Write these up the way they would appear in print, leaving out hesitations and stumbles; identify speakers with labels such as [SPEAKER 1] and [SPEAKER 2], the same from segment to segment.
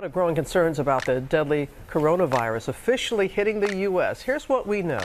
[SPEAKER 1] lot of growing concerns about the deadly coronavirus officially hitting the U.S. Here's what we know.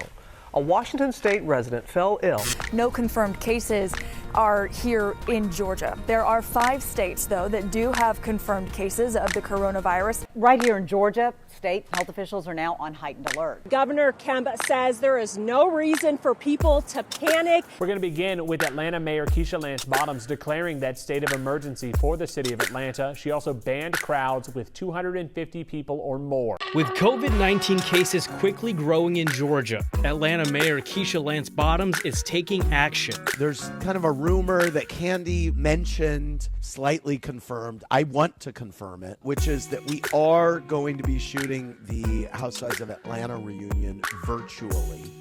[SPEAKER 1] A Washington state resident fell ill.
[SPEAKER 2] No confirmed cases are here in Georgia. There are 5 states, though, that do have confirmed cases of the coronavirus.
[SPEAKER 3] Right here in Georgia, state health officials are now on heightened alert.
[SPEAKER 4] Governor Kemp says there is no reason for people to panic.
[SPEAKER 5] We're going to begin with Atlanta Mayor Keisha Lance Bottoms declaring that state of emergency for the city of Atlanta. She also banned crowds with 250 people or more.
[SPEAKER 6] With COVID-19 cases quickly growing in Georgia, Atlanta Mayor Keisha Lance Bottoms is taking action.
[SPEAKER 7] There's kind of a rumor that Candy mentioned, slightly confirmed. I want to confirm it, which is that we are going to be shooting the Housewives of Atlanta reunion virtually.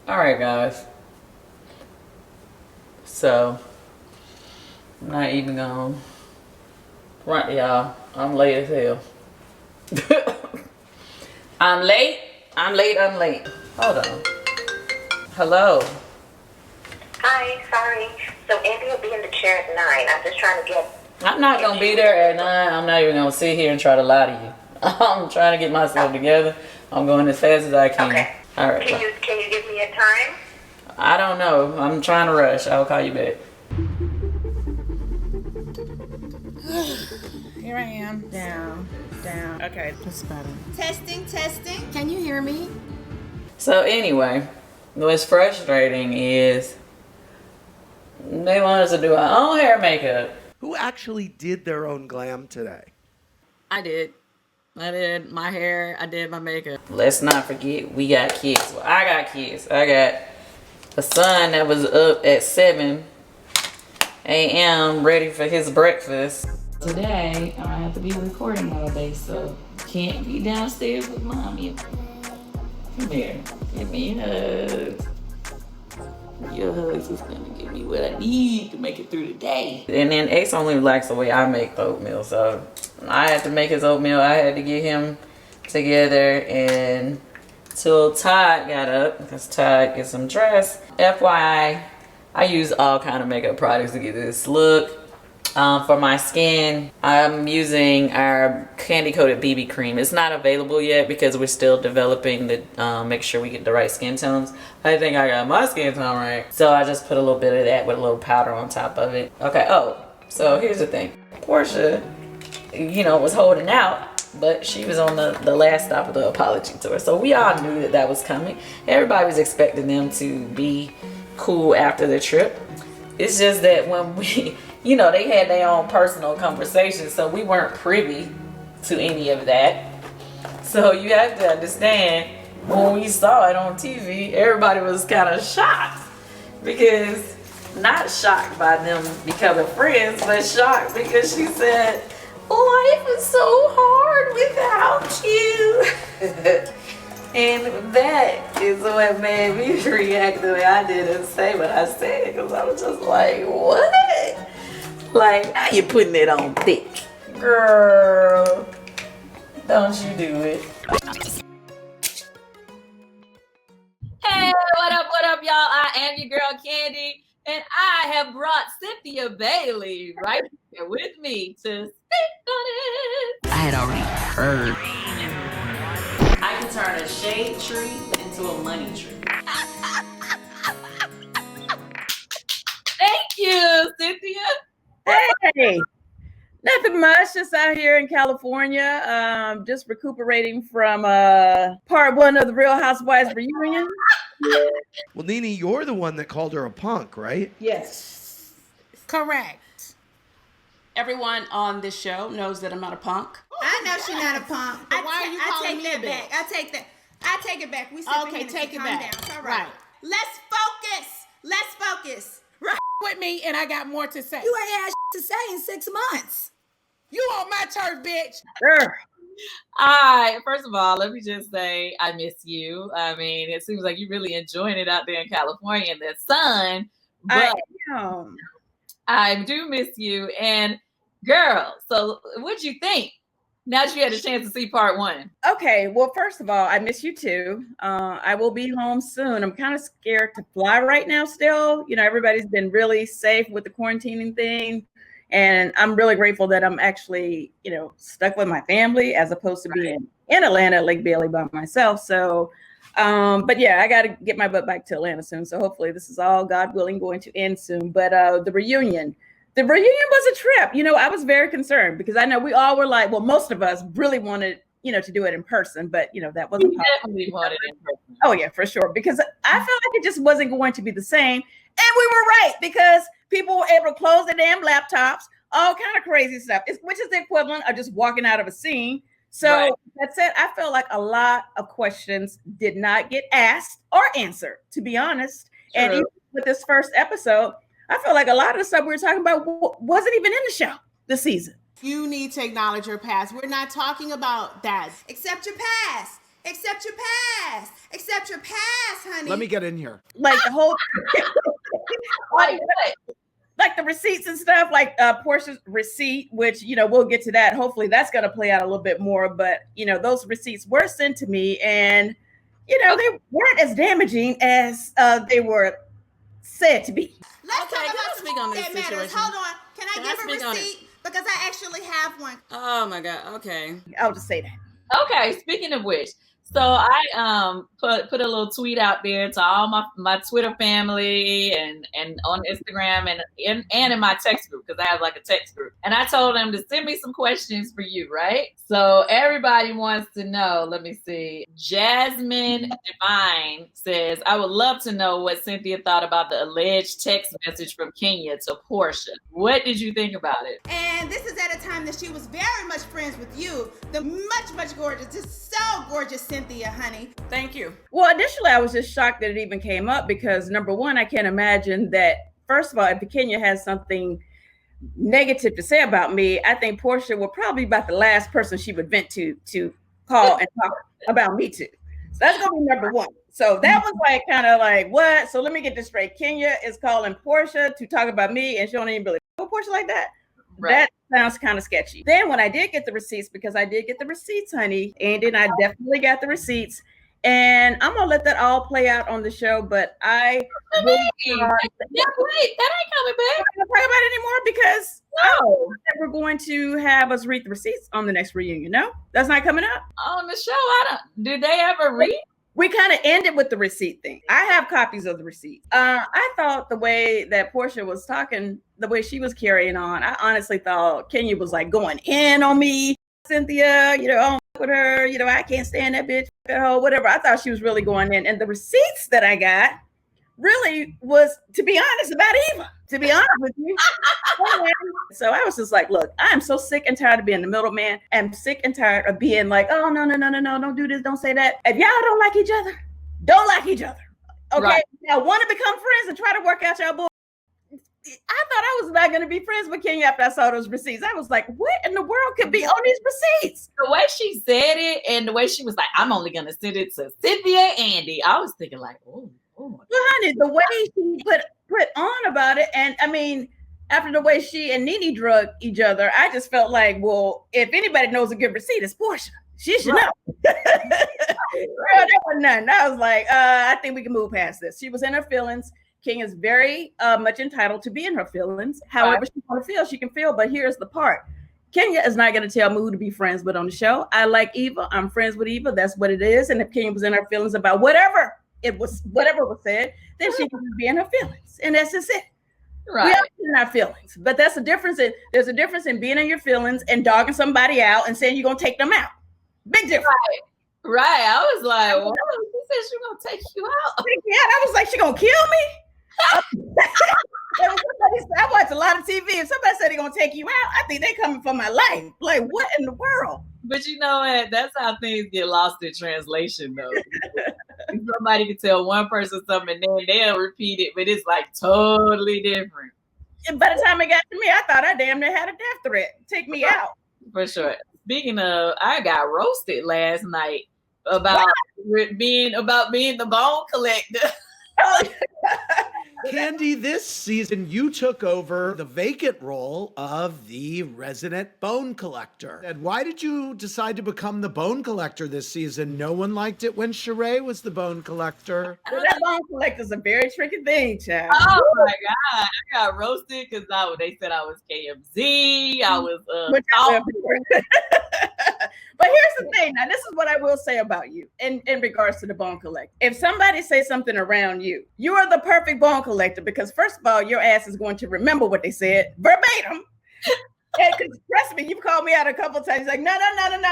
[SPEAKER 8] Alright guys, so I'm not even gonna front y'all. I'm late as hell. I'm late. Hold on. Hello.
[SPEAKER 9] Hi, sorry. So Andy will be in the chair at 9. I'm just trying to get...
[SPEAKER 8] I'm not gonna be there at 9. I'm not even gonna sit here and try to lie to you. I'm trying to get myself together. I'm going as fast as I can.
[SPEAKER 9] Okay.
[SPEAKER 8] All right.
[SPEAKER 9] Can you give me a time?
[SPEAKER 8] I don't know. I'm trying to rush. I'll call you back.
[SPEAKER 10] Here I am. Down. Okay. That's better. Testing. Can you hear me?
[SPEAKER 8] So anyway, what's frustrating is they want us to do our own hair makeup.
[SPEAKER 7] Who actually did their own glam today?
[SPEAKER 8] I did my hair, I did my makeup. Let's not forget, we got kids. Well, I got kids. I got a son that was up at 7 a.m. ready for his breakfast. Today, I have to be recording all day, so can't be downstairs with mommy. Come here, give me hugs. Your hugs is gonna give me what I need to make it through the day. And then Ace only likes the way I make the oatmeal, so I had to make his oatmeal. I had to get him together and till Todd got up, because Todd gets some dress. FYI, I use all kind of makeup products to get this look. For my skin, I'm using our candy coated BB cream. It's not available yet because we're still developing the make sure we get the right skin tones. I think I got my skin tone right, so I just put a little bit of that with a little powder on top of it. Okay. Oh, so here's the thing. Portia, was holding out, but she was on the last stop of the apology tour, so we all knew that was coming. Everybody was expecting them to be cool after the trip. It's just that when we they had their own personal conversations, so we weren't privy to any of that. So you have to understand, when we saw it on TV, everybody was kind of shocked. Because, not shocked by them becoming friends, but shocked because she said, life is so hard without you. And that is what made me react the way I did and say what I said, because I was just like, what? Like, now you're putting it on thick. Girl, don't you do it. Hey, what up, y'all? I am your girl, Candy, and I have brought Cynthia Bailey right here with me to speak on it. I had already heard. I can turn a shade tree into a money tree. Thank you, Cynthia.
[SPEAKER 10] Hey, nothing much. Just out here in California, just recuperating from part 1 of the Real Housewives reunion.
[SPEAKER 7] Well, Nene, you're the one that called her a punk, right?
[SPEAKER 10] Yes. Correct. Everyone on this show knows that I'm not a punk.
[SPEAKER 11] I know she's not a punk.
[SPEAKER 10] But why are you calling me a bitch?
[SPEAKER 11] I take that. We
[SPEAKER 10] Okay, take it back.
[SPEAKER 11] Calm down. It's all right. Let's focus.
[SPEAKER 10] Right with me, and I got more to say.
[SPEAKER 11] You ain't had to say in 6 months.
[SPEAKER 10] You on my turf, bitch.
[SPEAKER 8] First of all, let me just say I miss you. I mean, it seems like you're really enjoying it out there in California in the sun. But I do miss you. And girl, so what'd you think? Now that you had a chance to see part 1.
[SPEAKER 12] Okay, well, first of all, I miss you too. I will be home soon. I'm kind of scared to fly right now still. You know, everybody's been really safe with the quarantining thing. And I'm really grateful that I'm actually, you know, stuck with my family as opposed to being in Atlanta at Lake Bailey by myself. So, but yeah, I got to get my butt back to Atlanta soon. So hopefully this is all, God willing, going to end soon. But the reunion was a trip. You know, I was very concerned because I know we all were like, well, most of us really wanted, you know, to do it in person, but you know, that wasn't possible.
[SPEAKER 8] Definitely wanted it in person.
[SPEAKER 12] Oh yeah, for sure. Because I felt like it just wasn't going to be the same. And we were right because people were able to close their damn laptops, all kind of crazy stuff, which is the equivalent of just walking out of a scene. So that said, I felt like a lot of questions did not get asked or answered, to be honest. True. And even with this first episode, I feel like a lot of the stuff we were talking about wasn't even in the show this season.
[SPEAKER 10] You need to acknowledge your past. We're not talking about that.
[SPEAKER 11] Accept your past. Accept your past. Accept your past, honey.
[SPEAKER 7] Let me get in here.
[SPEAKER 12] Like the whole like the receipts and stuff, like Portia's receipt, which, you know, we'll get to that. Hopefully that's going to play out a little bit more. But, you know, those receipts were sent to me and, you know, they weren't as damaging as they were said to be.
[SPEAKER 11] Let's talk about something that matters. Hold on. Can I give a receipt? Because I actually have one.
[SPEAKER 8] Oh my God. Okay.
[SPEAKER 12] I'll just say that.
[SPEAKER 8] Okay. Speaking of which, so I put a little tweet out there to all my Twitter family and on Instagram and in my text group, because I have like a text group. And I told them to send me some questions for you, right? So everybody wants to know, let me see. Jasmine Divine says, I would love to know what Cynthia thought about the alleged text message from Kenya to Portia. What did you think about it?
[SPEAKER 11] And this is at a time that she was very much friends with you. The much gorgeous, just so gorgeous Cynthia, honey.
[SPEAKER 10] Thank you.
[SPEAKER 12] Well, initially I was just shocked that it even came up because number one, I can't imagine that, first of all, if Kenya has something negative to say about me, I think Portia will probably be about the last person she would vent to call and talk about me to. So that's gonna be number one. So that was like kind of like, what? So let me get this straight. Kenya is calling Portia to talk about me and she don't even really know Portia like that. Right. That sounds kind of sketchy. Then when I did get the receipts, because I did get the receipts, honey, and then I definitely got the receipts. And I'm gonna let that all play out on the show, but I
[SPEAKER 8] wait, that ain't coming back.
[SPEAKER 12] I'm not talk about it anymore because I know that we're going to have us read the receipts on the next reunion. No, that's not coming up
[SPEAKER 8] on the show. Did they ever read?
[SPEAKER 12] We kind of ended with the receipt thing. I have copies of the receipt. I thought the way that Portia was talking, the way she was carrying on, I honestly thought Kenya was like going in on me. Cynthia, you know, I don't with her, you know, I can't stand that bitch, whatever. I thought she was really going in. And the receipts that I got really was, to be honest, about Eva, to be honest with you. So I was just like, look, I'm so sick and tired of being the middleman. I'm sick and tired of being like, oh, no, don't do this, don't say that. If y'all don't like each other, don't like each other. Okay, right. Now want to become friends and try to work out y'all bull. I thought I was not going to be friends with Kenya after I saw those receipts. I was like, what in the world could be on these receipts?
[SPEAKER 8] The way she said it and the way she was like, I'm only going to send it to Cynthia and Andy. I was thinking like, oh.
[SPEAKER 12] Well, honey, the way she put on about it. And I mean, after the way she and Nene drug each other, I just felt like, well, if anybody knows a good receipt, it's Portia. She should know. Girl, that was nothing. I was like, I think we can move past this. She was in her feelings. King is very much entitled to be in her feelings. However she want to feel, she can feel. But here's the part. Kenya is not going to tell me who to be friends with on the show. I like Eva. I'm friends with Eva. That's what it is. And if Kenya was in her feelings about whatever was said, then she can be in her feelings. And that's just it.
[SPEAKER 8] Right.
[SPEAKER 12] We are in our feelings. But there's a difference in being in your feelings and dogging somebody out and saying you're going to take them out. Big difference.
[SPEAKER 8] Right. I was like, well, she bitch, you gonna take you out?
[SPEAKER 12] Yeah, I was like, she gonna kill me? I watch a lot of TV. If somebody said they're gonna take you out, I think they coming for my life. Like, what in the world?
[SPEAKER 8] But you know what? That's how things get lost in translation, though. Somebody can tell one person something and then they'll repeat it, but it's like totally different.
[SPEAKER 12] And by the time it got to me, I thought I damn near had a death threat. Take me out.
[SPEAKER 8] For sure. Speaking of, I got roasted last night about being the bone collector.
[SPEAKER 7] Candy, this season you took over the vacant role of the resident bone collector. And why did you decide to become the bone collector this season? No one liked it when Sheree was the bone collector.
[SPEAKER 12] Well, that bone collector is a very tricky thing, child.
[SPEAKER 8] Oh my God. I got roasted because they said I was KMZ. I was
[SPEAKER 12] But here's the thing. Now, this is what I will say about you in regards to the bone collector. If somebody says something around you, you are the perfect bone collector because, first of all, your ass is going to remember what they said verbatim. Because trust me, you've called me out a couple of times. Like, no.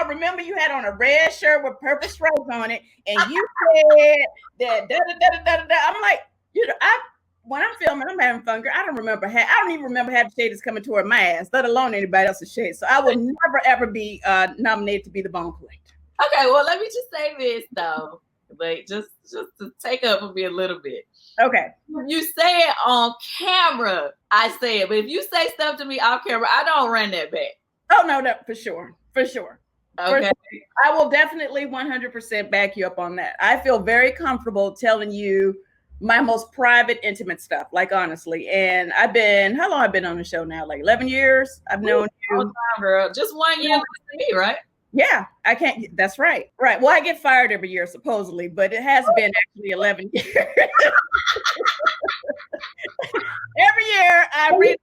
[SPEAKER 12] Remember, you had on a red shirt with purple stripes on it, and you said that. I'm like, when I'm filming, I'm having fun. Girl, I don't even remember having shaders coming toward my ass, let alone anybody else's shade. So I will never ever be nominated to be the bone collector.
[SPEAKER 8] Okay, well, let me just say this though, like just to take up for me a little bit.
[SPEAKER 12] Okay,
[SPEAKER 8] you say it on camera, I say it, but if you say stuff to me off camera, I don't run that back.
[SPEAKER 12] Oh no, for sure.
[SPEAKER 8] Okay,
[SPEAKER 12] I will definitely 100% back you up on that. I feel very comfortable telling you my most private, intimate stuff, like honestly. And how long I've been on the show now? Like 11 years. I've known you.
[SPEAKER 8] Time, girl. Just 1 year less than me, right?
[SPEAKER 12] Yeah, I can't. That's right. Right. Well, I get fired every year, supposedly, but it has been actually 11 years. Every year I read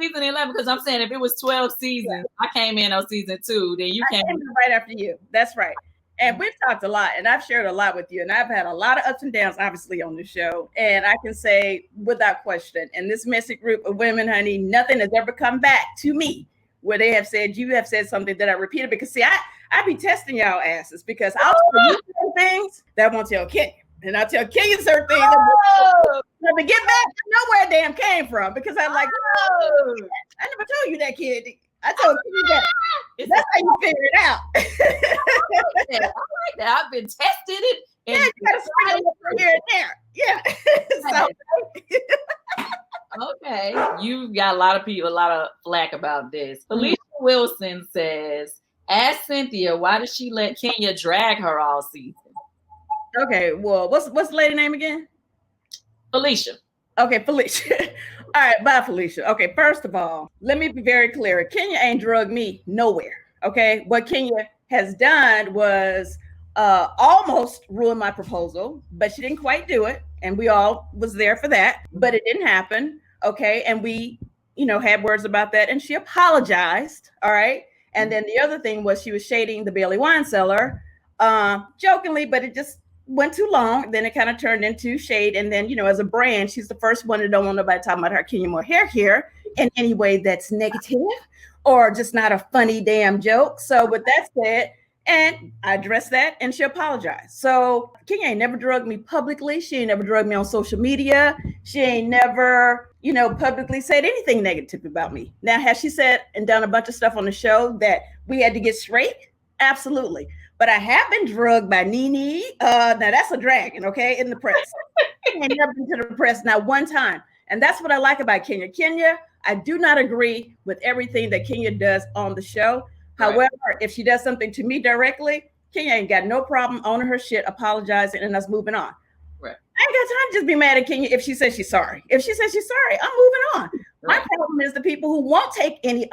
[SPEAKER 8] season 11 because I'm saying if it was 12 seasons, I came in on season 2, then you came in
[SPEAKER 12] right after you. That's right. And we've talked a lot, and I've shared a lot with you, and I've had a lot of ups and downs, obviously, on the show. And I can say without question, in this messy group of women, honey, nothing has ever come back to me where they have said, you have said something that I repeated. Because see, I be testing y'all asses because I'll tell you certain things that I won't tell Kenya. And I'll tell Kenya certain things to get back to know where damn came from. Because I'm like, I never told you that, kid. I told you that. That's how you figure it out.
[SPEAKER 8] I like that. I've been tested it.
[SPEAKER 12] And you gotta spread it from here and there. Yeah.
[SPEAKER 8] Okay. You got a lot of flack about this. Felicia Wilson says, ask Cynthia, why did she let Kenya drag her all season?
[SPEAKER 12] Okay, well, what's the lady name again?
[SPEAKER 8] Felicia.
[SPEAKER 12] Okay, Felicia. All right, bye, Felicia. Okay, first of all, let me be very clear. Kenya ain't drugged me nowhere. Okay, what Kenya has done was almost ruin my proposal, but she didn't quite do it, and we all was there for that, but it didn't happen. Okay, and we, had words about that, and she apologized. All right, and then the other thing was she was shading the Bailey wine cellar, jokingly, but it just went too long. Then it kind of turned into shade. And then, as a brand, she's the first one that don't want nobody talking about her Kenya Moore hair here in any way that's negative or just not a funny damn joke. So with that said, and I addressed that and she apologized. So Kenya ain't never drugged me publicly. She ain't never drugged me on social media. She ain't never, publicly said anything negative about me. Now, has she said and done a bunch of stuff on the show that we had to get straight? Absolutely. But I have been drugged by Nene. Now that's a dragon, okay, in the press. I ain't never been to the press not one time. And that's what I like about Kenya. Kenya, I do not agree with everything that Kenya does on the show. Right. However, if she does something to me directly, Kenya ain't got no problem owning her shit, apologizing, and us moving on.
[SPEAKER 8] Right.
[SPEAKER 12] I ain't got time to just be mad at Kenya if she says she's sorry. If she says she's sorry, I'm moving on. Right. My problem is the people who won't take any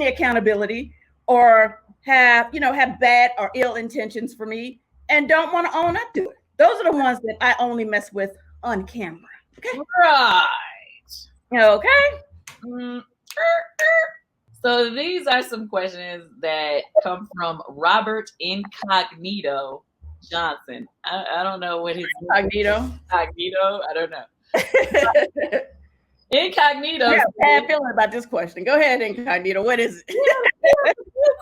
[SPEAKER 12] accountability or have bad or ill intentions for me and don't want to own up to it. Those are the ones that I only mess with on camera. Okay.
[SPEAKER 8] Right.
[SPEAKER 12] Okay.
[SPEAKER 8] So these are some questions that come from Robert Incognito Johnson. I don't know what his
[SPEAKER 12] Incognito.
[SPEAKER 8] I don't know. Incognito.
[SPEAKER 12] I have a bad feeling about this question. Go ahead, Incognito. What is it?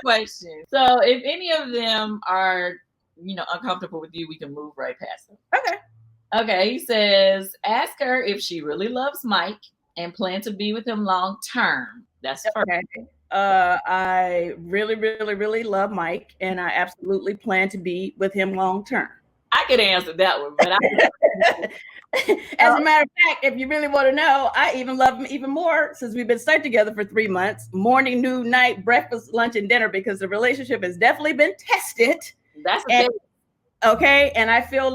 [SPEAKER 8] Question. So if any of them are uncomfortable with you, we can move right past them.
[SPEAKER 12] Okay.
[SPEAKER 8] Okay, he says, ask her if she really loves Mike and plan to be with him long term. That's first.
[SPEAKER 12] Okay. I really, really, really love Mike, and I absolutely plan to be with him long term.
[SPEAKER 8] I could answer that one, but
[SPEAKER 12] as a matter of fact, if you really want to know, I even love him even more since we've been stuck together for 3 months, morning, noon, night, breakfast, lunch, and dinner, because the relationship has definitely been tested.
[SPEAKER 8] That's
[SPEAKER 12] okay. And I feel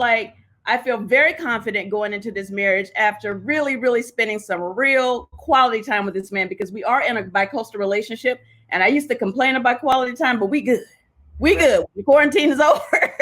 [SPEAKER 12] very confident going into this marriage after really, really spending some real quality time with this man, because we are in a bi-coastal relationship. And I used to complain about quality time, but we good. We good. The quarantine is over.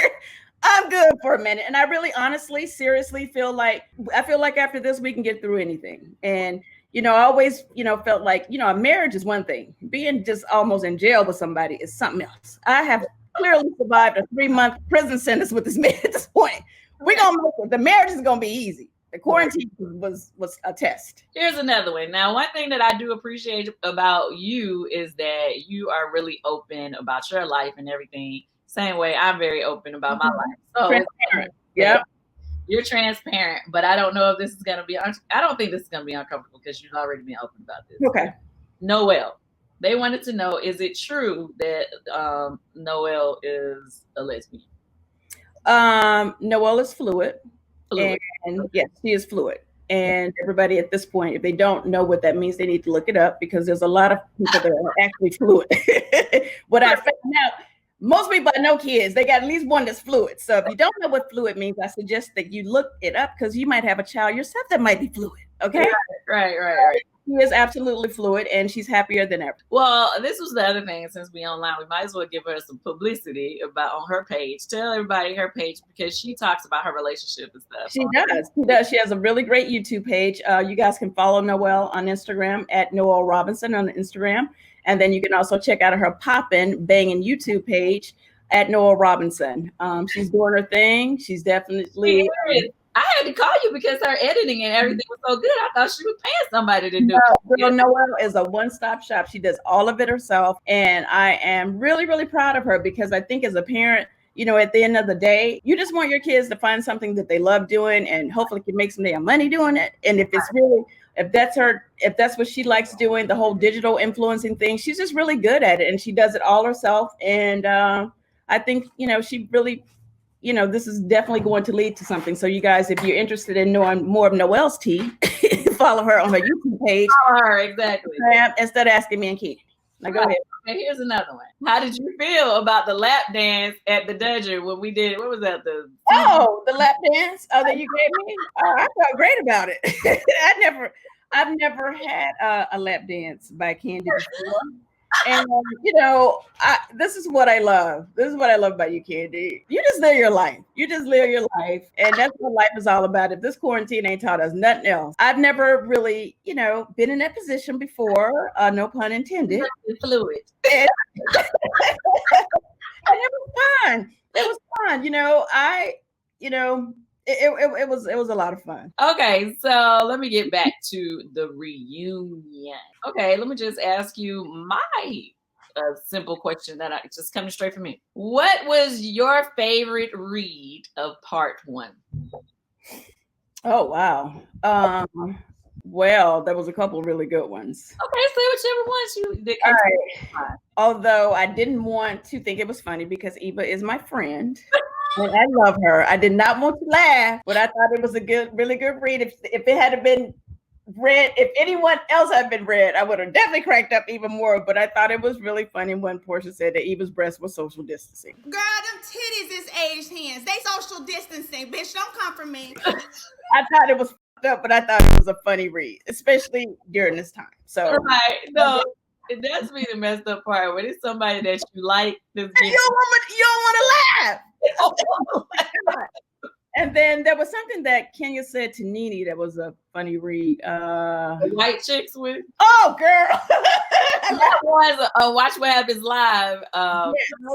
[SPEAKER 12] I'm good for a minute. And I really, honestly, seriously feel like after this, we can get through anything. And, I always, felt like, a marriage is one thing. Being just almost in jail with somebody is something else. I have clearly survived a 3-month prison sentence with this man at this point. We're going to make it. The marriage is going to be easy. The quarantine was a test.
[SPEAKER 8] Here's another one. Now, one thing that I do appreciate about you is that you are really open about your life and everything. Same way I'm very open about my life. So
[SPEAKER 12] transparent. Yeah.
[SPEAKER 8] You're transparent, but I don't know if this is going to be, I don't think this is going to be uncomfortable because you've already been open about this.
[SPEAKER 12] Okay.
[SPEAKER 8] Noelle. They wanted to know, is it true that Noelle is a lesbian?
[SPEAKER 12] Noelle is fluid. And yes, she is fluid. And everybody at this point, if they don't know what that means, they need to look it up, because there's a lot of people that are actually fluid. What I found out, most people I know kids, they got at least one that's fluid. So if you don't know what fluid means, I suggest that you look it up, because you might have a child yourself that might be fluid. Okay.
[SPEAKER 8] Right.
[SPEAKER 12] She is absolutely fluid, and she's happier than ever.
[SPEAKER 8] Well, this was the other thing. Since we online, we might as well give her some publicity on her page. Tell everybody her page, because she talks about her relationship and stuff.
[SPEAKER 12] She does. She has a really great YouTube page. You guys can follow Noelle on Instagram at Noelle Robinson on Instagram. And then you can also check out her Poppin' Bangin' YouTube page at Noelle Robinson. She's doing her thing. She's definitely...
[SPEAKER 8] I had to call you because her editing and everything was so good. I thought she was paying somebody to do it.
[SPEAKER 12] Girl, Noelle is a one-stop shop. She does all of it herself. And I am really, really proud of her, because I think as a parent, at the end of the day, you just want your kids to find something that they love doing, and hopefully can make some damn money doing it. And if that's what she likes doing, the whole digital influencing thing, she's just really good at it, and she does it all herself. And I think, she really... this is definitely going to lead to something. So you guys, if you're interested in knowing more of Noelle's tea, follow her on her YouTube page.
[SPEAKER 8] Follow her, exactly.
[SPEAKER 12] Instead of asking me and Keith. Now go ahead.
[SPEAKER 8] Okay, here's another one. How did you feel about the lap dance at the Dudgeon when we did, what was that?
[SPEAKER 12] The lap dance that you gave me? I felt great about it. I've never had a lap dance by Candy before. And this is what I love. This is what I love about you, Candy. You just live your life. And that's what life is all about. If this quarantine ain't taught us nothing else, I've never really, been in that position before. No pun intended.
[SPEAKER 8] Fluid.
[SPEAKER 12] And it was fun. It was fun. It was a lot of fun.
[SPEAKER 8] Okay, so let me get back to the reunion. Okay, let me just ask you my simple question that just coming straight from me. What was your favorite read of part 1?
[SPEAKER 12] Oh, wow. Well, there was a couple of really good ones.
[SPEAKER 8] Okay, say whichever ones you did.
[SPEAKER 12] All right. Although I didn't want to think it was funny, because Eva is my friend. And I love her. I did not want to laugh, but I thought it was a really good read. If it had been read, if anyone else had been read, I would have definitely cracked up even more. But I thought it was really funny when Portia said that Eva's breast was social distancing.
[SPEAKER 11] Girl, them titties is aged hands. They social distancing, bitch. Don't come for me.
[SPEAKER 12] I thought it was fucked up, but I thought it was a funny read, especially during this time. So
[SPEAKER 8] right, no. That's be the messed up part when it's somebody that you like.
[SPEAKER 12] You don't want to laugh. And then there was something that Kenya said to Nene that was a funny read.
[SPEAKER 8] White chicks with.
[SPEAKER 12] Oh, girl.
[SPEAKER 8] That was Watch What Happens Live. I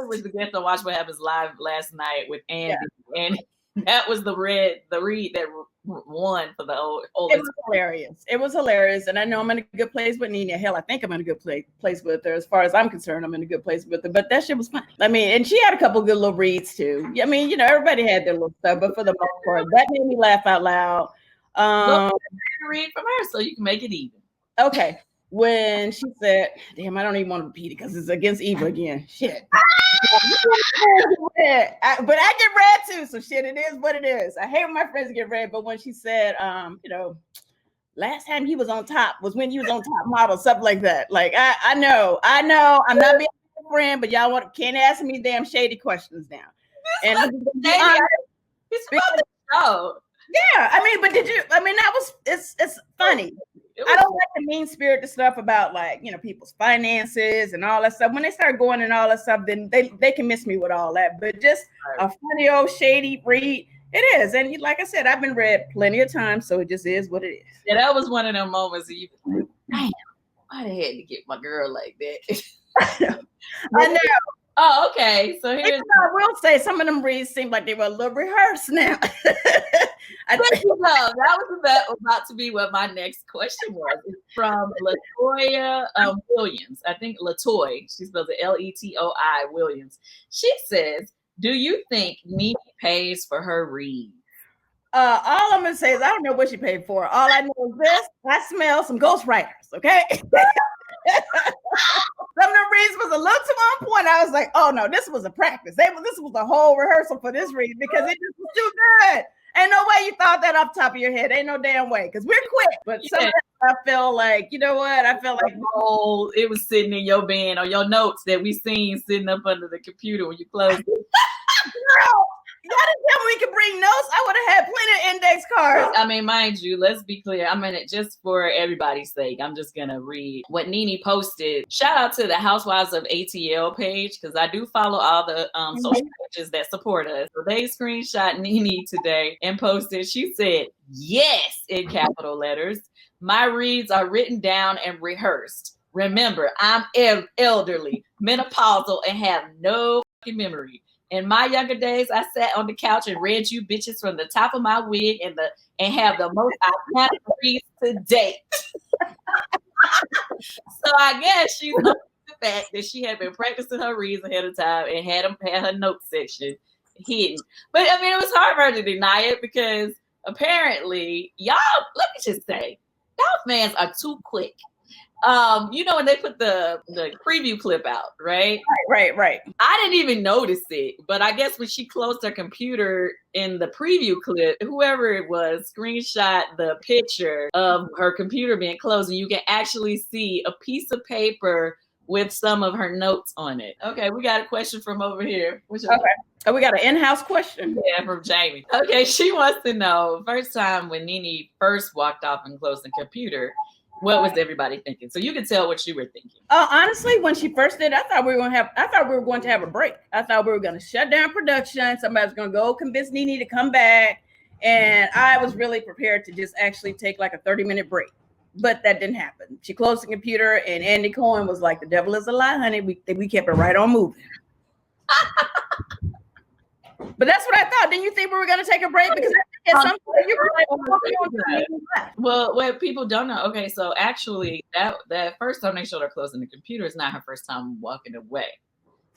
[SPEAKER 8] was the guest on Watch What Happens Live last night with Andy. And That was the read that won for the oldest.
[SPEAKER 12] It was hilarious. It was hilarious. And I know I'm in a good place with Nina. Hell, I think I'm in a good place with her. As far as I'm concerned, I'm in a good place with her. But that shit was fun. I mean, and she had a couple good little reads too. I mean, everybody had their little stuff, but for the most part, that made me laugh out loud.
[SPEAKER 8] Read from her so you can make it even.
[SPEAKER 12] Okay. When she said, damn, I don't even want to repeat it because it's against Eva again. Shit. But I get read too, so shit, it is what it is. I hate when my friends get read, but when she said, last time he was on top was when you was on Top Model, something like that. Like, I know, I'm not being a friend, but y'all can't ask me damn shady questions now. And
[SPEAKER 8] it's about the show.
[SPEAKER 12] Yeah, I mean, but it's funny. I don't like the mean spirited stuff about people's finances and all that stuff. When they start going and all that stuff, then they can miss me with all that. But just a funny old shady read, it is. And like I said, I've been read plenty of times, so it just is what it is.
[SPEAKER 8] Yeah, that was one of them moments that you like, damn, I'd have had to get my girl like that.
[SPEAKER 12] I know.
[SPEAKER 8] Oh, okay. So here's
[SPEAKER 12] I will say some of them reads seem like they were a little rehearsed now.
[SPEAKER 8] that was about to be what my next question was. It's from Latoya Williams. I think Latoy. She spells it Letoi Williams. She says, "Do you think Nene pays for her reads?"
[SPEAKER 12] All I'm gonna say is I don't know what she paid for. All I know is this: I smell some ghostwriters. Okay. Some of the reads was a little too on point. I was like, oh no, this was a practice. This was a whole rehearsal for this read because it just was too good. Ain't no way you thought that off the top of your head. Ain't no damn way. Because we're quick. But some of that I feel like, you know what? I feel like
[SPEAKER 8] it was sitting in your bin or your notes that we seen sitting up under the computer when you closed it.
[SPEAKER 12] Girl, y'all didn't tell me we could bring notes. I would have had plenty of index cards.
[SPEAKER 8] I mean, mind you, let's be clear. I mean, just for everybody's sake, I'm just gonna read what Nene posted. Shout out to the Housewives of ATL page because I do follow all the social pages that support us. So they screenshot Nene today and posted. She said, "Yes," in capital letters. "My reads are written down and rehearsed. Remember, I'm elderly, menopausal, and have no fucking memory. In my younger days, I sat on the couch and read you bitches from the top of my wig and have the most iconic reads to date." So I guess she's the fact that she had been practicing her reads ahead of time and had her note section hidden. But I mean, it was hard for her to deny it because apparently, y'all, let me just say, y'all fans are too quick. When they put the preview clip out, right?
[SPEAKER 12] Right.
[SPEAKER 8] I didn't even notice it, but I guess when she closed her computer in the preview clip, whoever it was screenshot the picture of her computer being closed, and you can actually see a piece of paper with some of her notes on it. Okay, we got a question from over here.
[SPEAKER 12] Okay. Oh, we got an in-house question.
[SPEAKER 8] Yeah, from Jamie. Okay, she wants to know, first time when Nene first walked off and closed the computer, what was everybody thinking? So you can tell what you were thinking.
[SPEAKER 12] Honestly, when she first did, I thought we were going to have a break. I thought we were going to shut down production. Somebody was going to go convince Nene to come back. And I was really prepared to just actually take like a 30-minute break. But that didn't happen. She closed the computer and Andy Cohen was like, "The devil is a lie, honey." We kept it right on moving. But that's what I thought. Didn't you think we were going to take a break? Because at some point you were like,
[SPEAKER 8] well, what people don't know. Okay, so actually that first time they showed her closing the computer is not her first time walking away.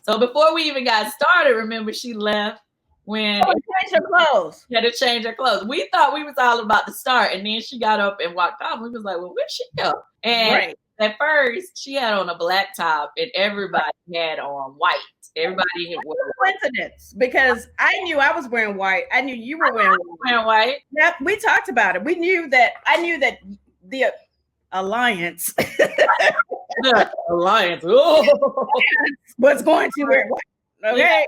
[SPEAKER 8] So before we even got started, remember she left when
[SPEAKER 12] changed her clothes.
[SPEAKER 8] She had to change her clothes. We thought we was all about to start, and then she got up and walked off. We was like, well, where'd she go? And at first she had on a black top and everybody had on white. Everybody had
[SPEAKER 12] coincidence because I knew I was wearing white. I knew you were wearing
[SPEAKER 8] white.
[SPEAKER 12] Yep, we talked about it. I knew that the alliance was going to wear white. Okay.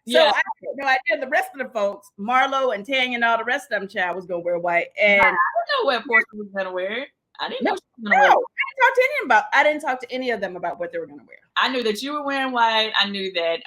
[SPEAKER 8] Yeah.
[SPEAKER 12] So I had no idea the rest of the folks, Marlo and Tanya and all the rest of them, child, was gonna wear white. And I
[SPEAKER 8] don't know what Portia was gonna wear. I didn't know she was gonna wear.
[SPEAKER 12] I didn't talk to any of them about what they were gonna wear.
[SPEAKER 8] I knew that you were wearing white. I knew that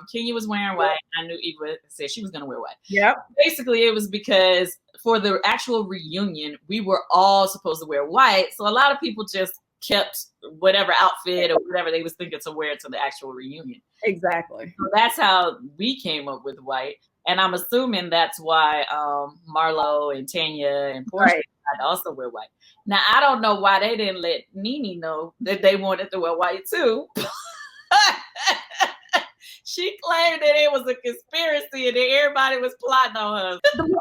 [SPEAKER 8] Kenya was wearing white. I knew Eva said she was gonna wear white.
[SPEAKER 12] Yep.
[SPEAKER 8] Basically, it was because for the actual reunion, we were all supposed to wear white. So a lot of people just kept whatever outfit or whatever they was thinking to wear to the actual reunion.
[SPEAKER 12] Exactly.
[SPEAKER 8] So that's how we came up with white. And I'm assuming that's why Marlo and Tanya and Portia had to also wear white. Now, I don't know why they didn't let Nene know that they wanted to wear white too. She claimed that it was a conspiracy and that everybody was plotting on her.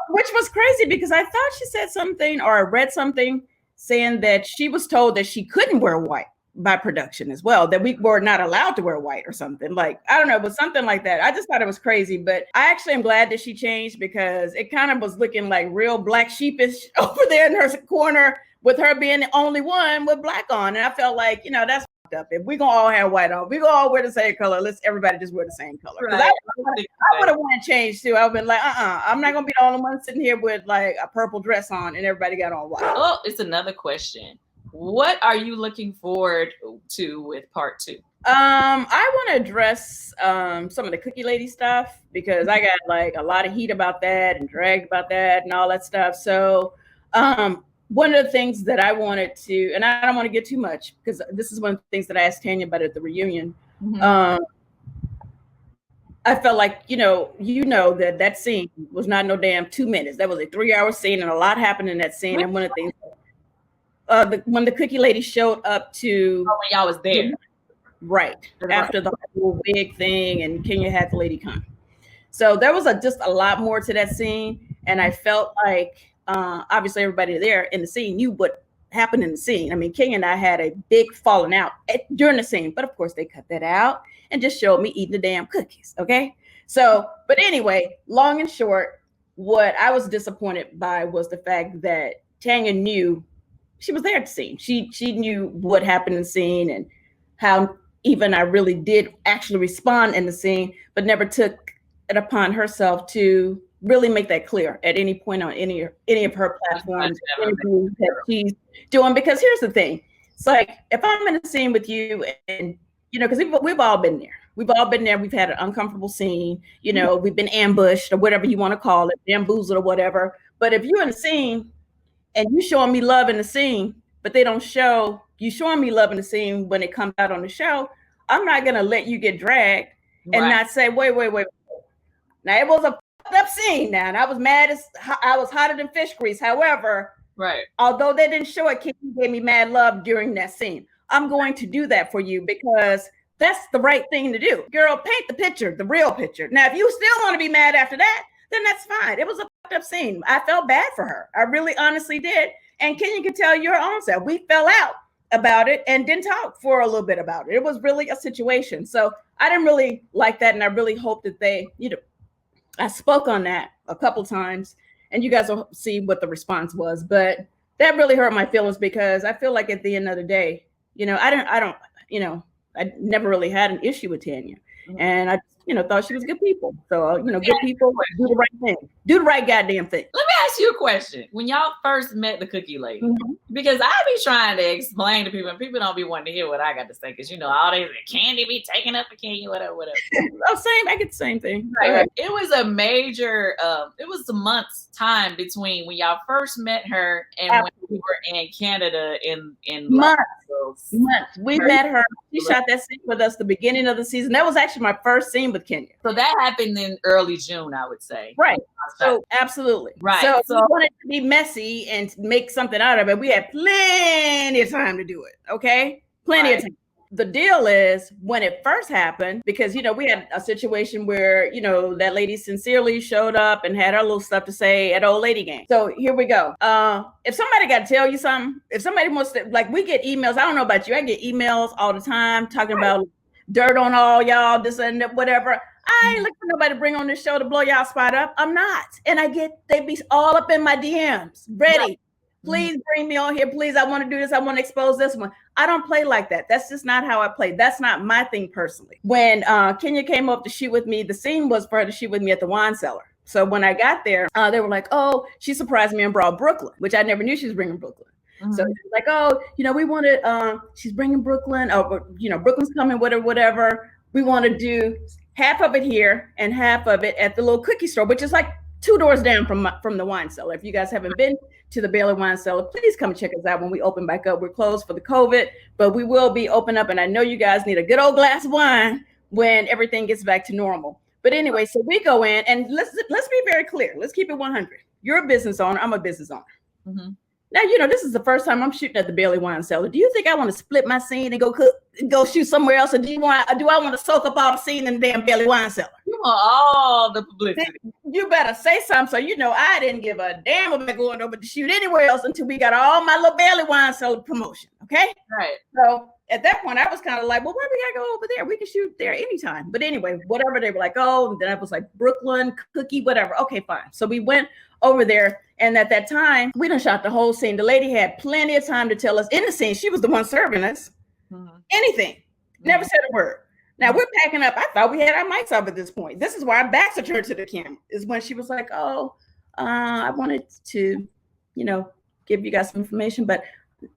[SPEAKER 12] Which was crazy because I thought she said something or I read something saying that she was told that she couldn't wear white by production as well, that we were not allowed to wear white or something. Like, I don't know, but something like that. I just thought it was crazy, but I actually am glad that she changed because it kind of was looking like real black sheepish over there in her corner with her being the only one with black on. And I felt like, you know, that's fucked up. If we're going to all have white on, we're going to all wear the same color. Let's everybody just wear the same color.
[SPEAKER 8] Right.
[SPEAKER 12] I would have wanted to change too. I would have been like, I'm not going to be the only one sitting here with like a purple dress on and everybody got on white.
[SPEAKER 8] Oh, it's another question. What are you looking forward to with part 2?
[SPEAKER 12] I want to address some of the cookie lady stuff because I got like a lot of heat about that and dragged about that and all that stuff. So one of the things that I wanted to, and I don't want to get too much because this is one of the things that I asked Tanya about at the reunion. I felt like, you know that scene was not no damn 2 minutes. That was a 3-hour scene and a lot happened in that scene. And one of the things when the cookie lady showed up to
[SPEAKER 8] when y'all was there,
[SPEAKER 12] right after the whole big thing, and Kenya had the lady come. So there was just a lot more to that scene, and I felt like obviously everybody there in the scene knew what happened in the scene. I mean, Kenya and I had a big falling out during the scene, but of course they cut that out and just showed me eating the damn cookies. Okay, so but anyway, long and short, what I was disappointed by was the fact that Tanya knew. She was there at the scene. She knew what happened in the scene and how even I really did actually respond in the scene, but never took it upon herself to really make that clear at any point on any of her platforms that she's doing. Because here's the thing. It's like, if I'm in a scene with you and, you know, because we've all been there. We've all been there. We've had an uncomfortable scene. You know, we've been ambushed or whatever you want to call it, bamboozled or whatever. But if you're in a scene and you showing me love in the scene, but they don't show you showing me love in the scene when it comes out on the show, I'm not going to let you get dragged and not say, wait. Now, it was a up scene now, and I was mad as I was hotter than fish grease. However, although they didn't show it, Kim gave me mad love during that scene. I'm going to do that for you because that's the right thing to do. Girl, paint the picture, the real picture. Now, if you still want to be mad after that, then that's fine. It was a up scene. I felt bad for her. I really honestly did. And Kenya could tell your own self. We fell out about it and didn't talk for a little bit about it. It was really a situation. So I didn't really like that. And I really hope that they, you know, I spoke on that a couple times and you guys will see what the response was. But that really hurt my feelings because I feel like at the end of the day, you know, I don't, you know, I never really had an issue with Tanya. And I, you know, thought she was good people. So, you know, good people do the right thing. Do the right goddamn thing.
[SPEAKER 8] Let me ask you a question. When y'all first met the cookie lady, because I be trying to explain to people and people don't be wanting to hear what I got to say because, you know, all these candy be taking up for candy, whatever.
[SPEAKER 12] Oh, same. I get the same thing.
[SPEAKER 8] Right. It was a major, it was a month's time between when y'all first met her and when we were in Canada in
[SPEAKER 12] months. We met her. She shot that scene with us the beginning of the season. That was actually my first scene with Kenya.
[SPEAKER 8] So that happened in early June, I would say.
[SPEAKER 12] Right. So absolutely. Right. So we wanted to be messy and make something out of it. We had plenty of time to do it. Okay. Plenty of time. The deal is when it first happened, because, you know, we had a situation where, you know, that lady sincerely showed up and had her little stuff to say at Old Lady Game. So here we go. If somebody got to tell you something, if somebody wants to, like, we get emails. I don't know about you. I get emails all the time talking about dirt on all y'all, this and that, whatever. I ain't looking for nobody to bring on this show to blow y'all spot up. I'm not. And they be all up in my DMs, ready. Please bring me on here. Please, I want to do this. I want to expose this one. I don't play like that. That's just not how I play. That's not my thing personally. When Kenya came up to shoot with me, the scene was for her to shoot with me at the wine cellar. So when I got there, they were like, oh, she surprised me and brought Brooklyn, which I never knew she was bringing Brooklyn. So she's like, oh, you know, we wanted, she's bringing Brooklyn. Oh, you know, Brooklyn's coming, whatever. We want to do half of it here and half of it at the little cookie store, which is like 2 doors down from the wine cellar. If you guys haven't been to the Bailey Wine Cellar. Please come check us out when we open back up. We're closed for the COVID, but we will be open up. And I know you guys need a good old glass of wine when everything gets back to normal. But anyway, so we go in and let's be very clear. Let's keep it 100. You're a business owner. I'm a business owner.
[SPEAKER 8] Mm-hmm.
[SPEAKER 12] Now, you know, this is the first time I'm shooting at the Bailey Wine Cellar. Do you think I want to split my scene and go shoot somewhere else? Or do I want to soak up all the scene in the damn Bailey Wine Cellar?
[SPEAKER 8] You want all the publicity.
[SPEAKER 12] You better say something. So, you know, I didn't give a damn about going over to shoot anywhere else until we got all my little Bailey Wine Cellar promotion. Okay.
[SPEAKER 8] Right.
[SPEAKER 12] So at that point, I was kind of like, well, why we got to go over there? We can shoot there anytime. But anyway, whatever, they were like, oh, and then I was like, Brooklyn, Cookie, whatever. Okay, fine. So we went over there. And at that time, we done shot the whole scene. The lady had plenty of time to tell us in the scene. She was the one serving us anything. Never said a word. Now we're packing up. I thought we had our mics up at this point. This is why our backs are turned to the camera, is when she was like, oh, I wanted to, you know, give you guys some information, but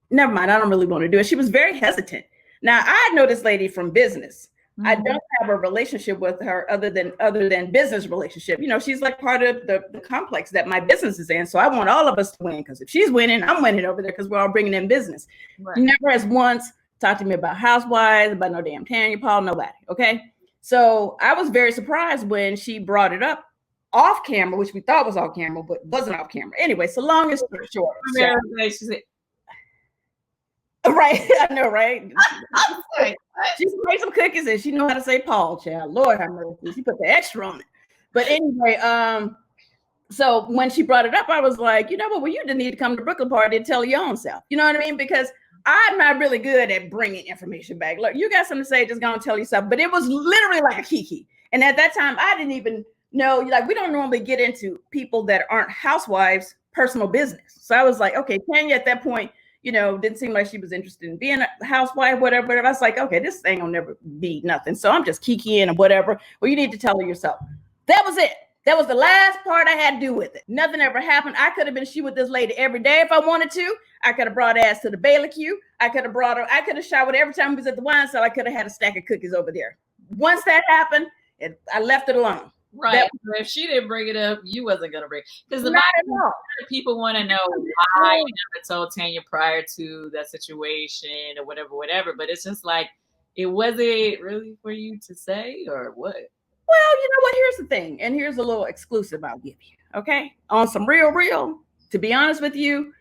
[SPEAKER 12] never mind. I don't really want to do it. She was very hesitant. Now I know this lady from business. I don't have a relationship with her other than business relationship. You know, she's like part of the complex that my business is in. So I want all of us to win, because if she's winning, I'm winning over there, because we're all bringing in business. Right. Never has once talked to me about Housewives, about no damn Tanya Paul, nobody. Okay. So I was very surprised when she brought it up off camera, which we thought was off camera, but wasn't off camera. Anyway, so long as short. Right, I know, right? She made some cookies and she know how to say Paul, child. Lord have mercy. She put the extra on it. But anyway, so when she brought it up, I was like, you know what? Well, you didn't need to come to Brooklyn party and tell your own self. You know what I mean? Because I'm not really good at bringing information back. Look, you got something to say, just go and tell yourself. But it was literally like a kiki. And at that time, I didn't even know, like, we don't normally get into people that aren't housewives' personal business. So I was like, okay, Tanya at that point, you know, didn't seem like she was interested in being a housewife, whatever. I was like, okay, this thing will never be nothing. So I'm just kikiing or whatever. Well, you need to tell her yourself. That was it. That was the last part I had to do with it. Nothing ever happened. I could have been shooting with this lady every day if I wanted to. I could have brought her ass to the Bailey Q. I could have brought her. I could have shot with her every time we was at the wine cellar. I could have had a stack of cookies over there. Once that happened, I left it alone.
[SPEAKER 8] Right. If she didn't bring it up, you wasn't gonna bring it. Because the people want to know why you never told Tanya prior to that situation or whatever. But it's just like, it wasn't really for you to say, or what?
[SPEAKER 12] Well, you know what? Here's the thing, and here's a little exclusive I'll give you. Okay, on some real. To be honest with you,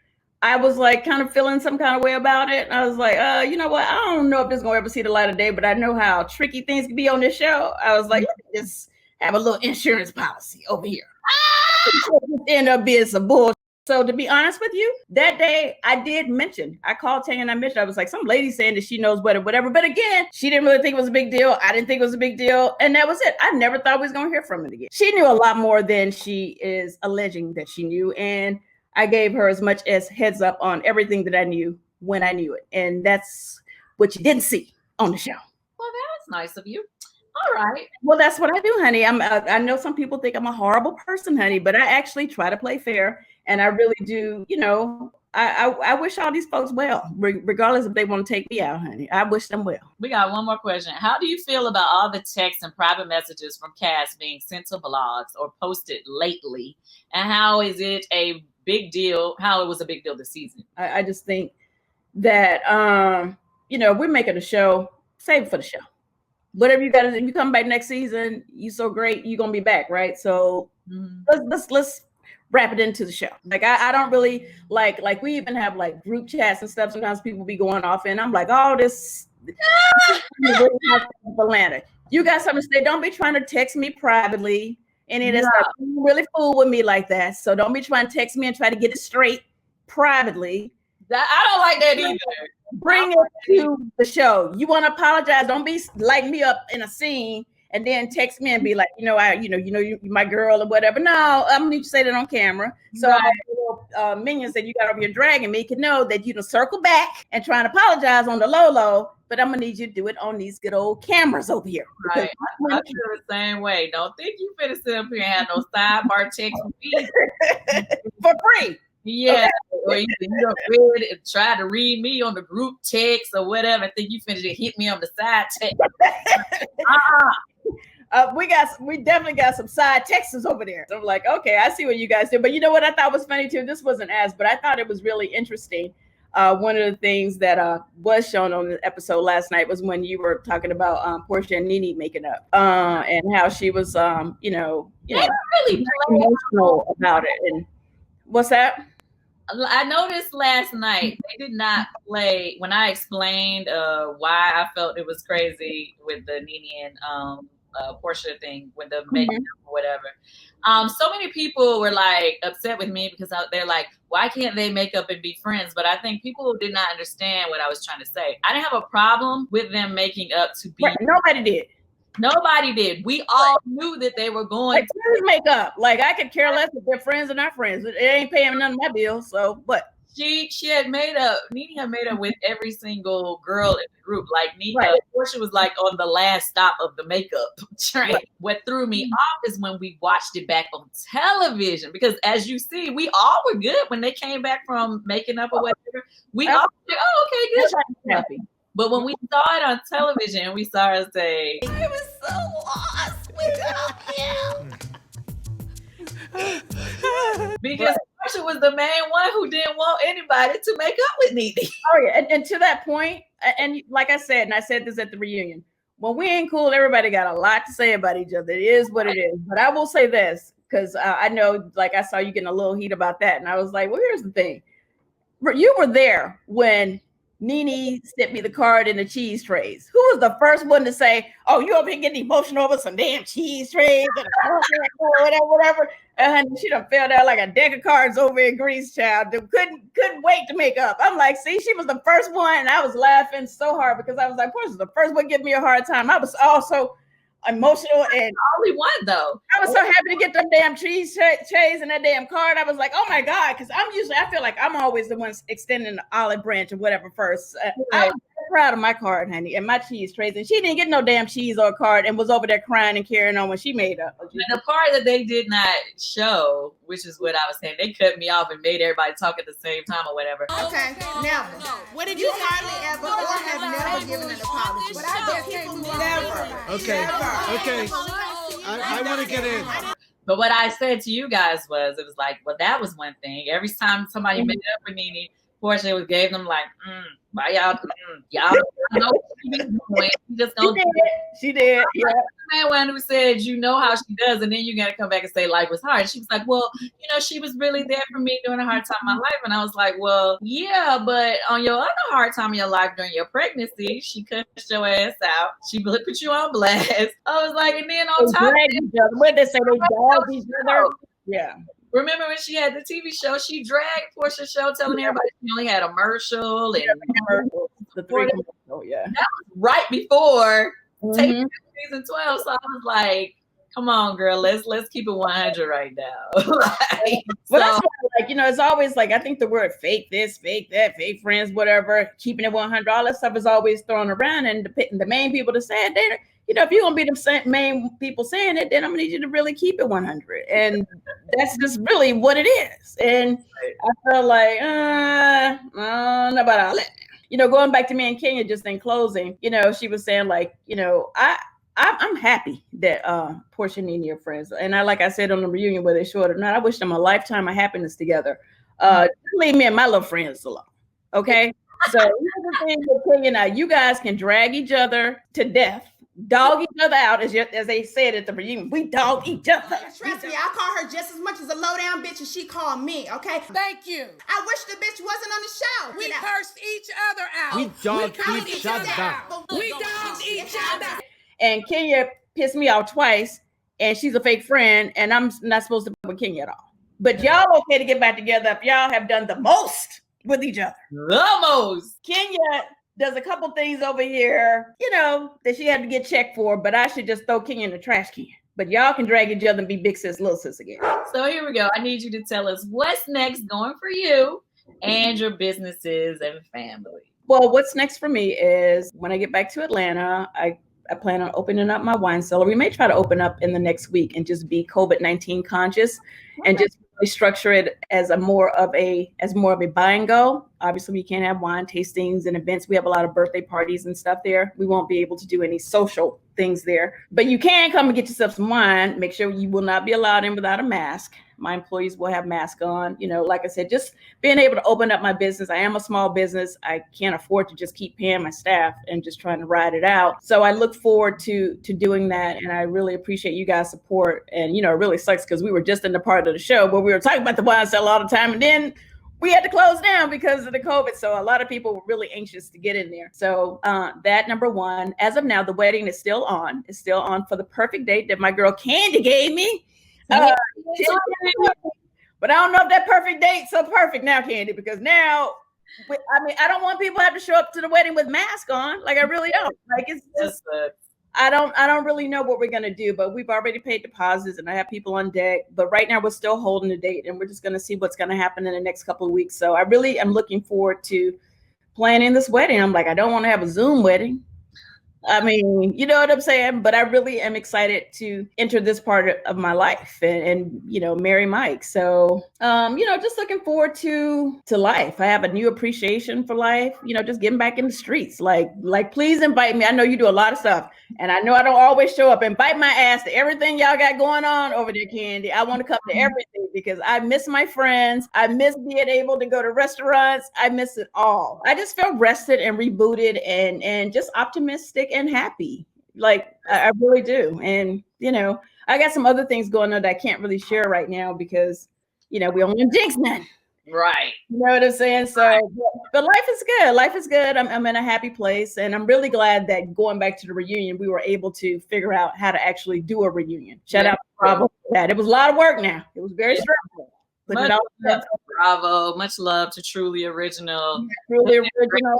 [SPEAKER 12] I was like kind of feeling some kind of way about it. I was like, you know what? I don't know if this is gonna ever see the light of day, but I know how tricky things can be on this show. I was like, let me just have a little insurance policy over here. End up being some bullshit. So to be honest with you, that day I called Tanya and I mentioned, I was like, some lady saying that she knows better, whatever. But again, she didn't really think it was a big deal. I didn't think it was a big deal. And that was it. I never thought we was going to hear from it again. She knew a lot more than she is alleging that she knew. And I gave her as much as heads up on everything that I knew when I knew it. And that's what you didn't see on the show.
[SPEAKER 8] Well, that's nice of you. All right.
[SPEAKER 12] Well, that's what I do, honey. I know some people think I'm a horrible person, honey, but I actually try to play fair. And I really do, you know, I wish all these folks well, regardless if they want to take me out, honey. I wish them well.
[SPEAKER 8] We got one more question. How do you feel about all the texts and private messages from cast being sent to blogs or posted lately? And how is it a big deal? How it was a big deal this season?
[SPEAKER 12] I just think that, you know, we're making a show, save it for the show. Whatever you got to do, if you come back next season, you so great, you're going to be back, right? So let's wrap it into the show. Like, I don't really like we even have like group chats and stuff. Sometimes people be going off and I'm like, oh, this Atlanta. You got something to say. Don't be trying to text me privately. And it is really fool with me like that. So don't be trying to text me and try to get it straight privately.
[SPEAKER 8] I don't like that either.
[SPEAKER 12] Bring it to the show. You want to apologize? Don't be lighting me up in a scene and then text me and be like, you my girl or whatever. No, I'm gonna need you to say that on camera. So our minions that you got over here dragging me can know that you can circle back and try and apologize on the low, but I'm gonna need you to do it on these good old cameras over here.
[SPEAKER 8] Right. I feel the same way. Don't think you finna sit up here and have no sidebar text with me
[SPEAKER 12] for free.
[SPEAKER 8] Yeah, or you read and try to read me on the group text or whatever. I think you finna hit me on the side text.
[SPEAKER 12] We definitely got some side texts over there. So I'm like, okay, I see what you guys do. But you know what I thought was funny too? This wasn't asked, but I thought it was really interesting. One of the things that was shown on the episode last night was when you were talking about Portia and Nene making up, and how she was, really emotional about it. And what's that?
[SPEAKER 8] I noticed last night they did not play when I explained why I felt it was crazy with the Nene and Portia thing with the makeup or whatever. So many people were like upset with me because they're like, why can't they make up and be friends? But I think people did not understand what I was trying to say. I didn't have a problem with them making up to be.
[SPEAKER 12] Right. Nobody did.
[SPEAKER 8] Nobody did. We all knew that they were going
[SPEAKER 12] to make up. Like, I could care less if they're friends or not friends. It ain't paying none of my bills. So what?
[SPEAKER 8] She had made up. Nene had made up with every single girl in the group. Like Portia was like on the last stop of the makeup train. Right. What threw me off is when we watched it back on television, because as you see, we all were good when they came back from making up or whatever. We all were like, oh, okay, good. Happy. But when we saw it on television, we saw her say, "I was so lost without you." Because Portia was the main one who didn't want anybody to make up with Nene.
[SPEAKER 12] Oh yeah, and to that point, and like I said, and I said this at the reunion, when we ain't cool, everybody got a lot to say about each other. It is what it is. But I will say this, because I know, like, I saw you getting a little heat about that, and I was like, well, here's the thing. You were there when Nene sent me the card and the cheese trays. Who was the first one to say, oh, you over here getting emotional over some damn cheese trays and whatever. And she done fell down like a deck of cards over in Greece, child. Couldn't wait to make up. I'm like, see, she was the first one. And I was laughing so hard because I was like, Portia's the first one giving me a hard time. I was also emotional, and
[SPEAKER 8] only one though.
[SPEAKER 12] I was so happy to get them damn cheese trays and that damn card. I was like, oh my God, because I feel like I'm always the one extending the olive branch or whatever first. I was so proud of my card, honey, and my cheese trays, and she didn't get no damn cheese or a card and was over there crying and carrying on when she made up.
[SPEAKER 8] And the part that they did not show, which is what I was saying, they cut me off and made everybody talk at the same time or whatever.
[SPEAKER 11] Okay, never. What did you hardly ever or have never given an apology? But I bet people never.
[SPEAKER 7] Okay.
[SPEAKER 11] Never.
[SPEAKER 7] Okay, I want to get in.
[SPEAKER 8] But what I said to you guys was, it was like, well, that was one thing. Every time somebody made up for Nene, Portia gave them like, why y'all know what she was doing. She just gonna do it.
[SPEAKER 12] She did. Yeah.
[SPEAKER 8] The one who said, you know how she does, and then you gotta come back and say life was hard. She was like, well, she was really there for me during a hard time in my life. And I was like, well, yeah, but on your other hard time in your life during your pregnancy, she cussed your ass out. She put you on blast. I was like, and then on top of that,
[SPEAKER 12] what they say, they dog each other. Yeah.
[SPEAKER 8] Remember when she had the TV show, she dragged Portia's show telling everybody she only had a commercial and
[SPEAKER 12] the three commercial, yeah.
[SPEAKER 8] That was right before taking season 12. So I was like, come on, girl, let's keep it 100 right now.
[SPEAKER 12] Well, that's why, it's always like, I think the word fake this, fake that, fake friends, whatever, keeping it 100, all that stuff is always thrown around. And the main people to say it, if you're going to be the main people saying it, then I'm going to need you to really keep it 100. And that's just really what it is. And I felt like, I don't know about all that. Going back to me and Kenya, just in closing, she was saying like, I'm happy that Portia and Nene are friends. And like I said on the reunion, whether it's short or not, I wish them a lifetime of happiness together. Leave me and my little friends alone. Okay. So here's the thing with Kenya now, you guys can drag each other to death, dog each other out, as they said at the reunion. We dog each other.
[SPEAKER 11] Trust me, I call her just as much as a low down bitch as she called me, okay?
[SPEAKER 10] Thank you.
[SPEAKER 11] I wish the bitch wasn't on the show.
[SPEAKER 10] We cursed each other out.
[SPEAKER 7] We dogged each other.
[SPEAKER 10] We dogged each other.
[SPEAKER 12] And Kenya pissed me off twice, and she's a fake friend, and I'm not supposed to be with Kenya at all. But y'all okay to get back together if y'all have done the most with each other.
[SPEAKER 8] The most.
[SPEAKER 12] Kenya does a couple things over here, that she had to get checked for, but I should just throw Kenya in the trash can. But y'all can drag each other and be big sis, little sis again.
[SPEAKER 8] So here we go. I need you to tell us what's next going for you and your businesses and family.
[SPEAKER 12] Well, what's next for me is when I get back to Atlanta, I plan on opening up my wine cellar. We may try to open up in the next week and just be COVID-19 conscious and just structure it as more of a buy and go. Obviously, we can't have wine tastings and events. We have a lot of birthday parties and stuff there. We won't be able to do any social things there, but you can come and get yourself some wine. Make sure you will not be allowed in without a mask. My employees will have masks on. You know, like I said, just being able to open up my business. I am a small business. I can't afford to just keep paying my staff and just trying to ride it out. So I look forward to doing that. And I really appreciate you guys' support. And, you know, it really sucks because we were just in the part of the show where we were talking about the wine sale all the time. And then we had to close down because of the COVID. So a lot of people were really anxious to get in there. So that number one, as of now, the wedding is still on. It's still on for the perfect date that my girl Candy gave me. But I don't know if that perfect date's so perfect now, Candy, because now, I mean, I don't want people to have to show up to the wedding with masks on. Like, I really don't. Like, it's just, I don't really know what we're going to do, but we've already paid deposits and I have people on deck. But right now we're still holding the date and we're just going to see what's going to happen in the next couple of weeks. So I really am looking forward to planning this wedding. I'm like, I don't want to have a Zoom wedding. I mean, you know what I'm saying? But I really am excited to enter this part of my life and you know, marry Mike. So, you know, just looking forward to life. I have a new appreciation for life, you know, just getting back in the streets. Like, please invite me. I know you do a lot of stuff and I know I don't always show up. Invite my ass to everything y'all got going on over there, Candy. I want to come to everything because I miss my friends. I miss being able to go to restaurants. I miss it all. I just feel rested and rebooted and just optimistic and happy. Like I really do. And you know, I got some other things going on that I can't really share right now because, you know, we don't want to jinx none.
[SPEAKER 8] Right.
[SPEAKER 12] You know what I'm saying? So, but life is good. Life is good. I'm in a happy place. And I'm really glad that going back to the reunion, we were able to figure out how to actually do a reunion. Shout out to Bravo for that. It was a lot of work now. It was very stressful.
[SPEAKER 8] Much love to Bravo. Much love to Truly Original.
[SPEAKER 12] Truly Original.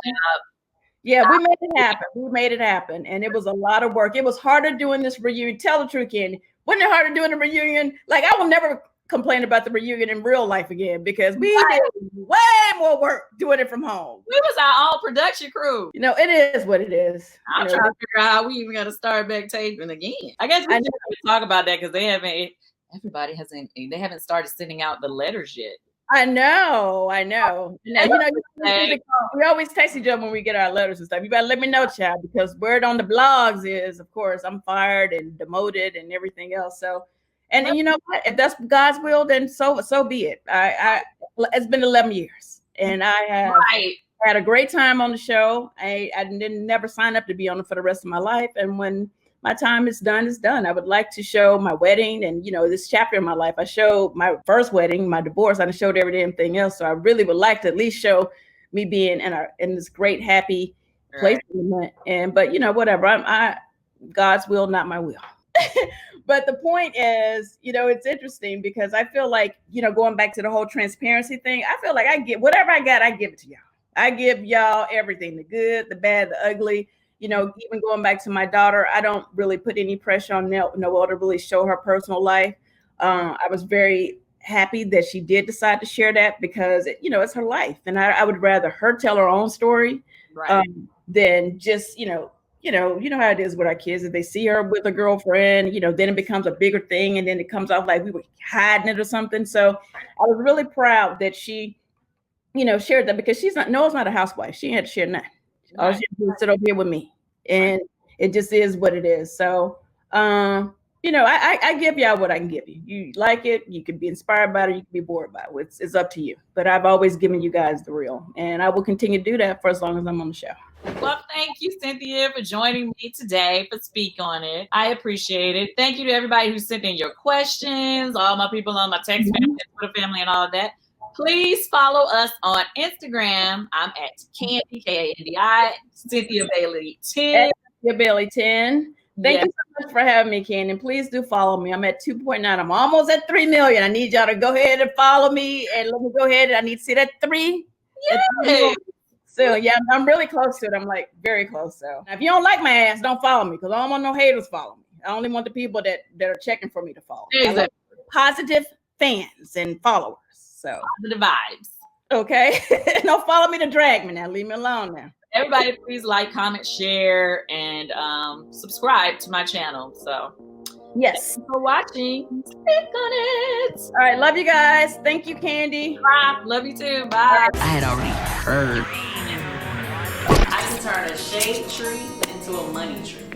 [SPEAKER 12] Yeah, we made it happen. We made it happen. And it was a lot of work. It was harder doing this reunion. Tell the truth, Candy. Wasn't it harder doing the reunion? Like, I will never complain about the reunion in real life again because we did way more work doing it from home.
[SPEAKER 8] We was our own production crew.
[SPEAKER 12] You know, it is what it is.
[SPEAKER 8] I'm trying to figure out how we even got to start back taping again. I guess we should talk about that because they haven't started sending out the letters yet.
[SPEAKER 12] I know. And, you know, we always text each other when we get our letters and stuff. You better let me know, child, because word on the blogs is, of course, I'm fired and demoted and everything else. So, and you know what? If that's God's will, then so be it. It's been 11 years, and I have had a great time on the show. I didn't never sign up to be on it for the rest of my life, and when my time is done, it's done. I would like to show my wedding and, you know, this chapter in my life. I showed my first wedding, my divorce, and I showed every damn thing else. So I really would like to at least show me being in this great, happy place. But, you know, whatever. I God's will, not my will. But the point is, you know, it's interesting because I feel like, you know, going back to the whole transparency thing, I feel like I get whatever I got, I give it to y'all. I give y'all everything, the good, the bad, the ugly. You know, even going back to my daughter, I don't really put any pressure on Noelle to really show her personal life. I was very happy that she did decide to share that because, you know, it's her life. And I would rather her tell her own story than just, you know how it is with our kids. If they see her with a girlfriend, you know, then it becomes a bigger thing. And then it comes off like we were hiding it or something. So I was really proud that she, you know, shared that because Noelle's not a housewife. She had to share nothing. All she had to do is sit over here with me. And it just is what it is. So, you know, I give y'all what I can give you. You like it, you can be inspired by it, you can be bored by it. It's up to you. But I've always given you guys the real. And I will continue to do that for as long as I'm on the show.
[SPEAKER 8] Well, thank you, Cynthia, for joining me today for Speak On It. I appreciate it. Thank you to everybody who sent in your questions, all my people on my text family, Twitter family, and all of that. Please follow us on Instagram. I'm at Candy, Kandi, Cynthia Bailey 10.
[SPEAKER 12] Cynthia Bailey 10. Thank you so much for having me, Candy. And please do follow me. I'm at 2.9. I'm almost at 3 million. I need y'all to go ahead and follow me. And let me go ahead. I need to see that 3. Yeah. So yeah, I'm really close to it. I'm like very close. So if you don't like my ass, don't follow me because I don't want no haters follow me. I only want the people that are checking for me to follow. Exactly. Like positive fans and followers. So
[SPEAKER 8] positive vibes.
[SPEAKER 12] Okay. Don't follow me to drag me now. Leave me alone now.
[SPEAKER 8] Everybody, please like, comment, share, and subscribe to my channel. So
[SPEAKER 12] Yes.
[SPEAKER 8] Thank you for watching. Stick on it.
[SPEAKER 12] All right, love you guys. Thank you, Candy.
[SPEAKER 8] Bye. Love you too. Bye. I had already heard. I can turn a shade tree into a money tree.